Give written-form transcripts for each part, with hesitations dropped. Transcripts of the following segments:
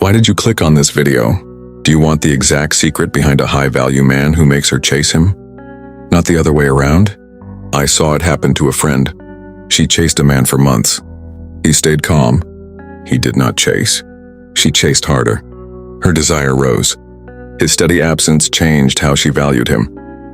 Why did you click on this video? Do you want the exact secret behind a high-value man who makes her chase him? Not the other way around? I saw it happen to a friend. She chased a man for months. He stayed calm. He did not chase. She chased harder. Her desire rose. His steady absence changed how she valued him.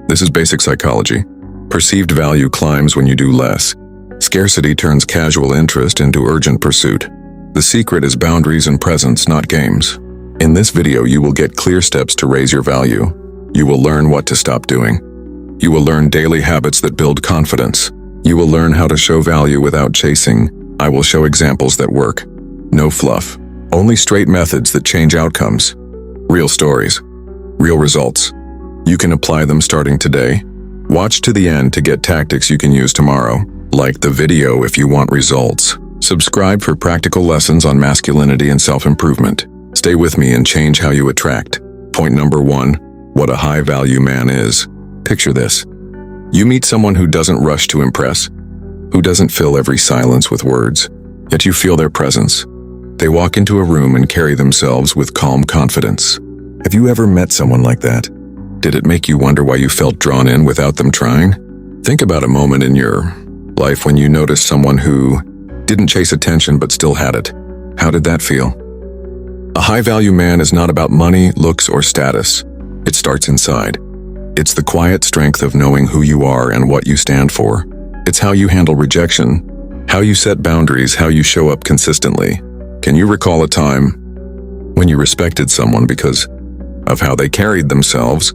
This is basic psychology. Perceived value climbs when you do less. Scarcity turns casual interest into urgent pursuit. The secret is boundaries and presence, not games. In this video, you will get clear steps to raise your value. You will learn what to stop doing. You will learn daily habits that build confidence. You will learn how to show value without chasing. I will show examples that work. No fluff. Only straight methods that change outcomes. Real stories. Real results. You can apply them starting today. Watch to the end to get tactics you can use tomorrow. Like the video if you want results. Subscribe for practical lessons on masculinity and self-improvement. Stay with me and change how you attract. Point number 1, what a high-value man is. Picture this. You meet someone who doesn't rush to impress, who doesn't fill every silence with words, yet you feel their presence. They walk into a room and carry themselves with calm confidence. Have you ever met someone like that? Did it make you wonder why you felt drawn in without them trying? Think about a moment in your life when you noticed someone who didn't chase attention but still had it. How did that feel? A high-value man is not about money, looks, or status. It starts inside. It's the quiet strength of knowing who you are and what you stand for. It's how you handle rejection, how you set boundaries, how you show up consistently. Can you recall a time when you respected someone because of how they carried themselves,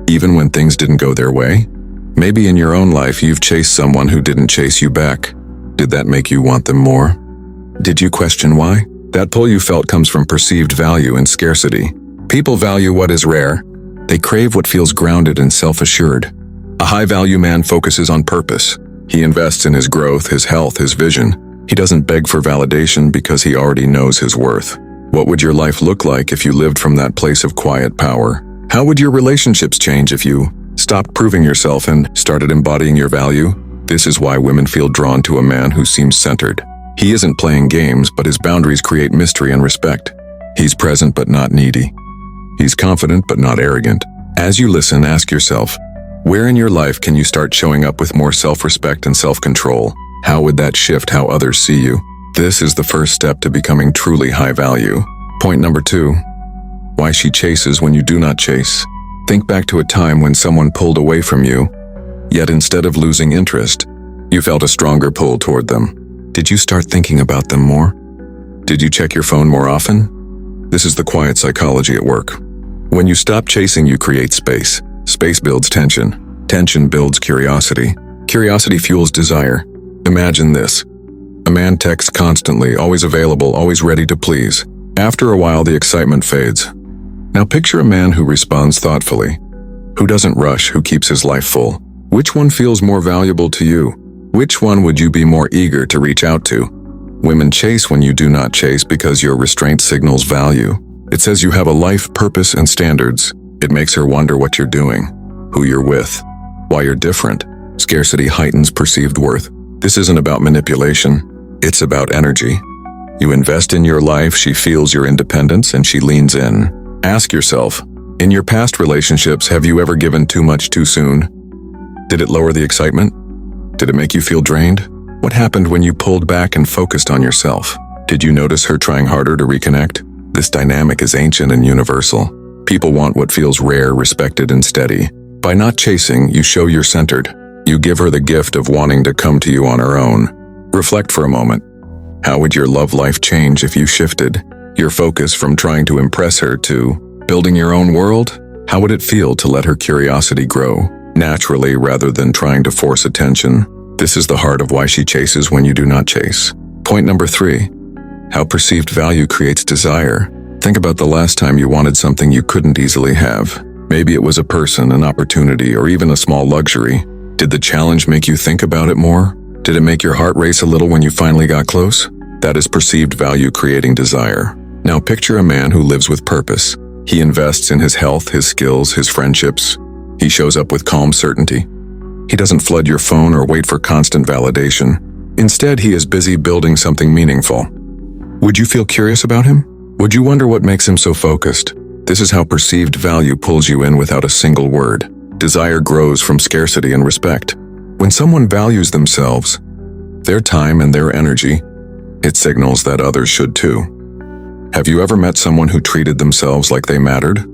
even when things didn't go their way? Maybe in your own life you've chased someone who didn't chase you back. Did that make you want them more? Did you question why? That pull you felt comes from perceived value and scarcity. People value what is rare. They crave what feels grounded and self-assured. A high-value man focuses on purpose. He invests in his growth, his health, his vision. He doesn't beg for validation because he already knows his worth. What would your life look like if you lived from that place of quiet power? How would your relationships change if you stopped proving yourself and started embodying your value? This is why women feel drawn to a man who seems centered. He isn't playing games, but his boundaries create mystery and respect. He's present but not needy. He's confident but not arrogant. As you listen, ask yourself, where in your life can you start showing up with more self-respect and self-control? How would that shift how others see you? This is the first step to becoming truly high value. Point number 2, why she chases when you do not chase. Think back to a time when someone pulled away from you, yet instead of losing interest, you felt a stronger pull toward them. Did you start thinking about them more? Did you check your phone more often? This is the quiet psychology at work. When you stop chasing, you create space. Space builds tension. Tension builds curiosity. Curiosity fuels desire. Imagine this. A man texts constantly, always available, always ready to please. After a while, the excitement fades. Now picture a man who responds thoughtfully, who doesn't rush, who keeps his life full. Which one feels more valuable to you? Which one would you be more eager to reach out to? Women chase when you do not chase because your restraint signals value. It says you have a life, purpose, and standards. It makes her wonder what you're doing, who you're with, why you're different. Scarcity heightens perceived worth. This isn't about manipulation. It's about energy. You invest in your life, she feels your independence, and she leans in. Ask yourself, in your past relationships, have you ever given too much too soon? Did it lower the excitement? Did it make you feel drained? What happened when you pulled back and focused on yourself? Did you notice her trying harder to reconnect? This dynamic is ancient and universal. People want what feels rare, respected, and steady. By not chasing, you show you're centered. You give her the gift of wanting to come to you on her own. Reflect for a moment. How would your love life change if you shifted your focus from trying to impress her to building your own world? How would it feel to let her curiosity grow naturally rather than trying to force attention? This is the heart of why she chases when you do not chase. Point number 3, how perceived value creates desire. Think about the last time you wanted something you couldn't easily have. Maybe it was a person, an opportunity, or even a small luxury. Did the challenge make you think about it more? Did it make your heart race a little when you finally got close? That is perceived value creating desire. Now picture a man who lives with purpose. He invests in his health, his skills, his friendships. He shows up with calm certainty. He doesn't flood your phone or wait for constant validation. Instead, he is busy building something meaningful. Would you feel curious about him? Would you wonder what makes him so focused? This is how perceived value pulls you in without a single word. Desire grows from scarcity and respect. When someone values themselves, their time and their energy, it signals that others should too. Have you ever met someone who treated themselves like they mattered?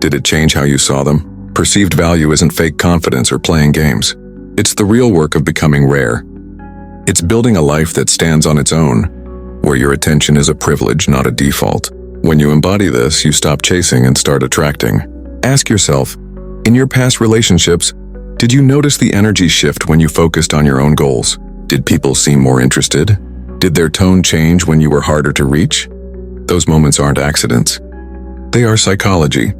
Did it change how you saw them? Perceived value isn't fake confidence or playing games. It's the real work of becoming rare. It's building a life that stands on its own, where your attention is a privilege, not a default. When you embody this, you stop chasing and start attracting. Ask yourself, in your past relationships, did you notice the energy shift when you focused on your own goals? Did people seem more interested? Did their tone change when you were harder to reach? Those moments aren't accidents. They are psychology.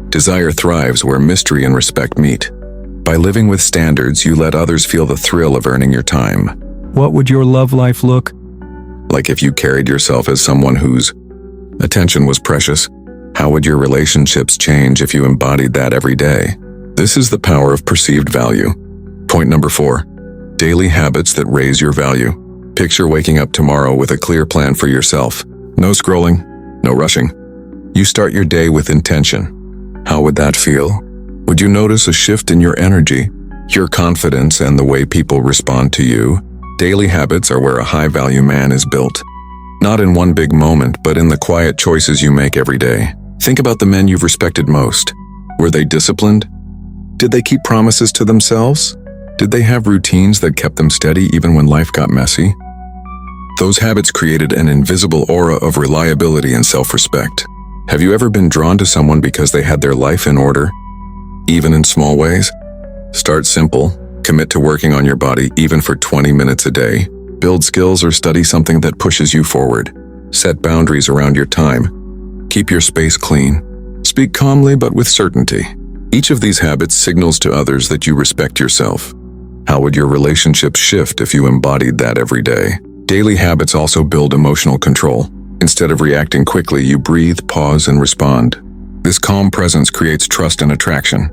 Desire thrives where mystery and respect meet. By living with standards, you let others feel the thrill of earning your time. What would your love life look like if you carried yourself as someone whose attention was precious? How would your relationships change if you embodied that every day? This is the power of perceived value. Point number 4. Daily habits that raise your value. Picture waking up tomorrow with a clear plan for yourself. No scrolling, no rushing. You start your day with intention. How would that feel? Would you notice a shift in your energy, your confidence, and the way people respond to you? Daily habits are where a high-value man is built. Not in one big moment, but in the quiet choices you make every day. Think about the men you've respected most. Were they disciplined? Did they keep promises to themselves? Did they have routines that kept them steady even when life got messy? Those habits created an invisible aura of reliability and self-respect. Have you ever been drawn to someone because they had their life in order, even in small ways? Start simple. Commit to working on your body even for 20 minutes a day. Build skills or study something that pushes you forward. Set boundaries around your time. Keep your space clean. Speak calmly but with certainty. Each of these habits signals to others that you respect yourself. How would your relationships shift if you embodied that every day? Daily habits also build emotional control. Instead of reacting quickly, you breathe, pause, and respond. This calm presence creates trust and attraction.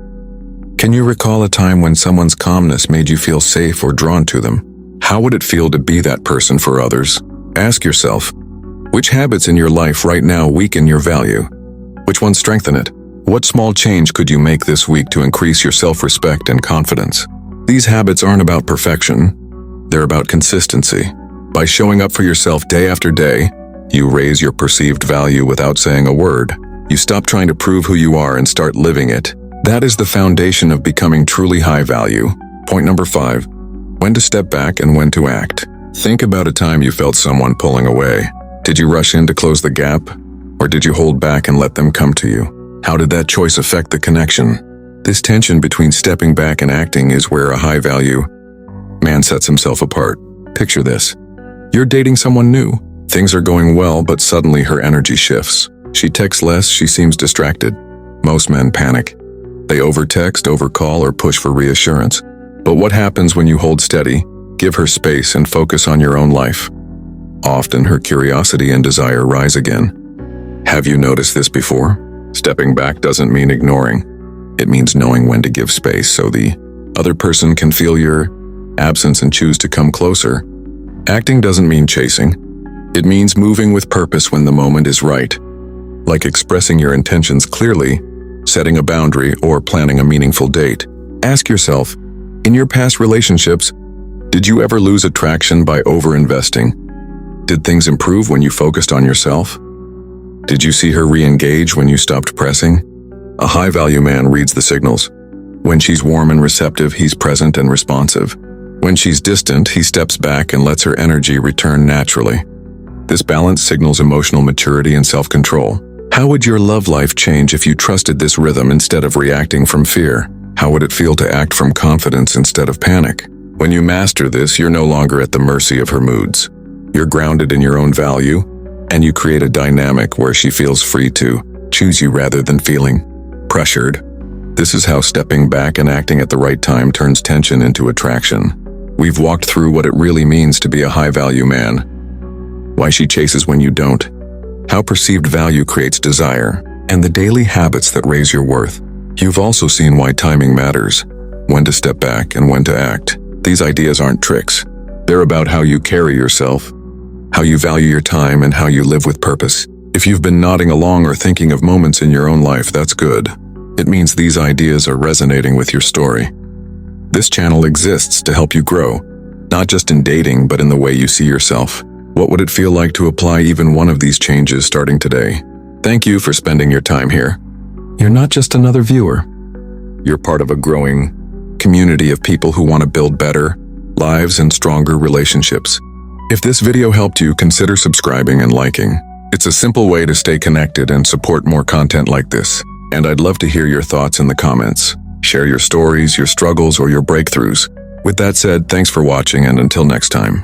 Can you recall a time when someone's calmness made you feel safe or drawn to them? How would it feel to be that person for others? Ask yourself, which habits in your life right now weaken your value? Which ones strengthen it? What small change could you make this week to increase your self-respect and confidence? These habits aren't about perfection. They're about consistency. By showing up for yourself day after day, you raise your perceived value without saying a word. You stop trying to prove who you are and start living it. That is the foundation of becoming truly high value. Point number 5. When to step back and when to act. Think about a time you felt someone pulling away. Did you rush in to close the gap? Or did you hold back and let them come to you? How did that choice affect the connection? This tension between stepping back and acting is where a high value man sets himself apart. Picture this. You're dating someone new. Things are going well, but suddenly her energy shifts. She texts less, she seems distracted. Most men panic. They overtext, overcall, or push for reassurance. But what happens when you hold steady, give her space, and focus on your own life? Often her curiosity and desire rise again. Have you noticed this before? Stepping back doesn't mean ignoring. It means knowing when to give space so the other person can feel your absence and choose to come closer. Acting doesn't mean chasing. It means moving with purpose when the moment is right. Like expressing your intentions clearly, setting a boundary, or planning a meaningful date. Ask yourself, in your past relationships, did you ever lose attraction by over-investing? Did things improve when you focused on yourself? Did you see her re-engage when you stopped pressing? A high-value man reads the signals. When she's warm and receptive, he's present and responsive. When she's distant, he steps back and lets her energy return naturally. This balance signals emotional maturity and self-control. How would your love life change if you trusted this rhythm instead of reacting from fear? How would it feel to act from confidence instead of panic? When you master this, you're no longer at the mercy of her moods. You're grounded in your own value, and you create a dynamic where she feels free to choose you rather than feeling pressured. This is how stepping back and acting at the right time turns tension into attraction. We've walked through what it really means to be a high-value man, why she chases when you don't, how perceived value creates desire, and the daily habits that raise your worth. You've also seen why timing matters, when to step back and when to act. These ideas aren't tricks. They're about how you carry yourself, how you value your time, and how you live with purpose. If you've been nodding along or thinking of moments in your own life, that's good. It means these ideas are resonating with your story. This channel exists to help you grow, not just in dating, but in the way you see yourself. What would it feel like to apply even one of these changes starting today? Thank you for spending your time here. You're not just another viewer. You're part of a growing community of people who want to build better lives and stronger relationships. If this video helped you, consider subscribing and liking. It's a simple way to stay connected and support more content like this. And I'd love to hear your thoughts in the comments. Share your stories, your struggles, or your breakthroughs. With that said, thanks for watching, and until next time.